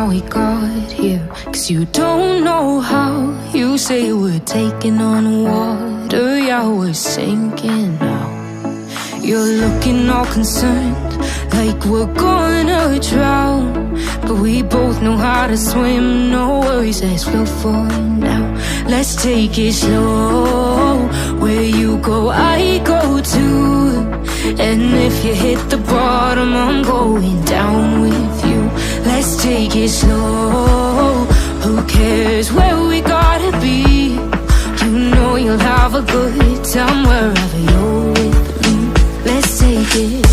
how we got here, 'cause you don't know how. You say we're taking on water, yeah, we're sinking now. You're looking all concerned, like we're gonna drown, but we both know how to swim, no worries, let's float for now. Let's take it slow, where you go I go too, and if you hit the bottom I'm going down with you. Let's take it slow, who cares where we gotta be? You know you'll have a good time wherever you're with me. Let's take it